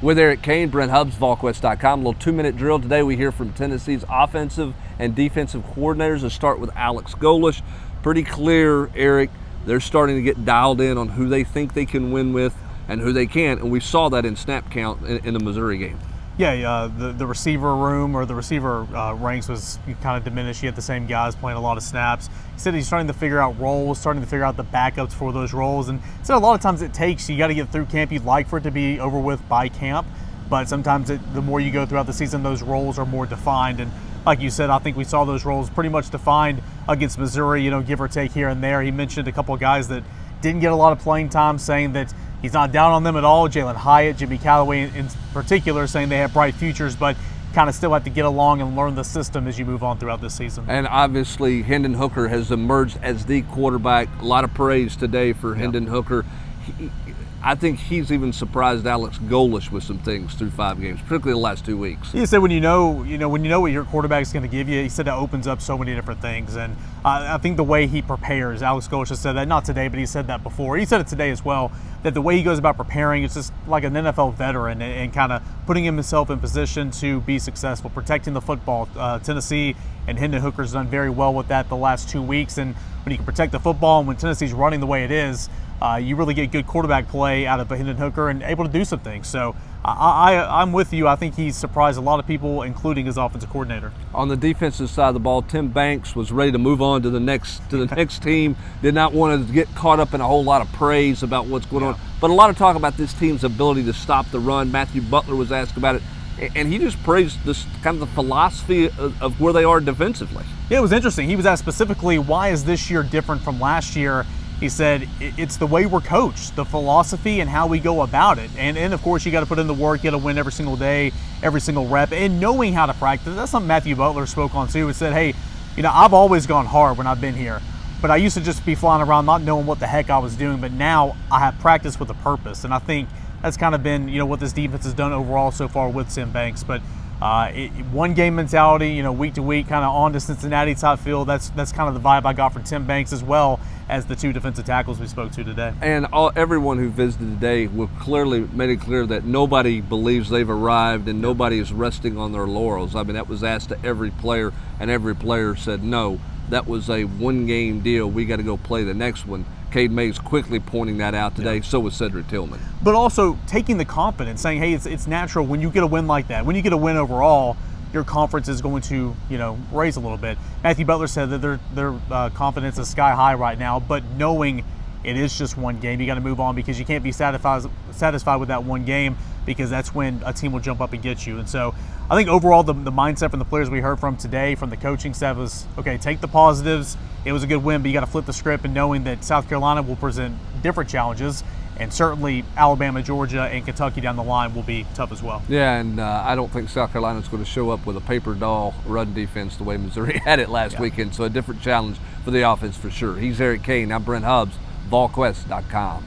With Eric Kane, Brent Hubbs, VolQuest.com. A little 2-minute drill. Today we hear from Tennessee's offensive and defensive coordinators. Let's start with Alex Golesh. Pretty clear, Eric, they're starting to get dialed in on who they think they can win with and who they can't, and we saw that in snap count in the Missouri game. Yeah, the receiver room or the receiver ranks was kind of diminished. He had the same guys playing a lot of snaps. He said he's starting to figure out roles, starting to figure out the backups for those roles. And he said a lot of times it takes, you got to get through camp. You'd like for it to be over with by camp, but sometimes the more you go throughout the season, those roles are more defined. And like you said, I think we saw those roles pretty much defined against Missouri, give or take here and there. He mentioned a couple of guys that didn't get a lot of playing time, saying that he's not down on them at all. Jalen Hyatt, Jimmy Callaway in particular, saying they have bright futures, but kind of still have to get along and learn the system as you move on throughout this season. And obviously, Hendon Hooker has emerged as the quarterback. A lot of praise today for Hendon Hooker. I think he's even surprised Alex Golesh with some things through 5 games, particularly the last 2 weeks. He said when you know what your quarterback is going to give you, he said that opens up so many different things. And I think the way he prepares, Alex Golesh has said that, not today, but he said that before. He said it today as well, that the way he goes about preparing, it's just like an NFL veteran and kind of putting himself in position to be successful, protecting the football. Tennessee and Hendon Hooker's done very well with that the last 2 weeks. And when you can protect the football and when Tennessee's running the way it is, you really get good quarterback play out of Hendon Hooker and able to do some things. So I'm with you. I think he's surprised a lot of people, including his offensive coordinator. On the defensive side of the ball, Tim Banks was ready to move on to the next team. Did not want to get caught up in a whole lot of praise about what's going on. But a lot of talk about this team's ability to stop the run. Matthew Butler was asked about it, and he just praised this kind of the philosophy of where they are defensively. Yeah, it was interesting. He was asked specifically, why is this year different from last year? He said, it's the way we're coached, the philosophy and how we go about it. And of course, you got to put in the work. You got to win every single day, every single rep, and knowing how to practice. That's something Matthew Butler spoke on too. He said, hey, I've always gone hard when I've been here, but I used to just be flying around not knowing what the heck I was doing. But now I have practice with a purpose. And I think that's kind of been, what this defense has done overall so far with Tim Banks. But one game mentality, week to week, kind of on to Cincinnati type feel. That's kind of the vibe I got from Tim Banks, as well as the 2 defensive tackles we spoke to today. And everyone who visited today made it clear that nobody believes they've arrived and nobody is resting on their laurels. I mean, that was asked to every player, and every player said, no, that was a 1-game deal. We got to go play the next one. Cade Mays quickly pointing that out today. So was Cedric Tillman. But also taking the confidence, saying, hey, it's natural when you get a win like that. When you get a win overall, your confidence is going to, raise a little bit. Matthew Butler said that their confidence is sky high right now, but knowing it is just 1 game, you got to move on, because you can't be satisfied with that 1 game, because that's when a team will jump up and get you. And so I think overall the mindset from the players we heard from today, from the coaching staff, was, okay, take the positives. It was a good win, but you got to flip the script, and knowing that South Carolina will present different challenges, and certainly Alabama, Georgia, and Kentucky down the line will be tough as well. Yeah, and I don't think South Carolina's going to show up with a paper doll run defense the way Missouri had it last weekend. So a different challenge for the offense for sure. He's Eric Kane. I'm Brent Hubbs, VolQuest.com.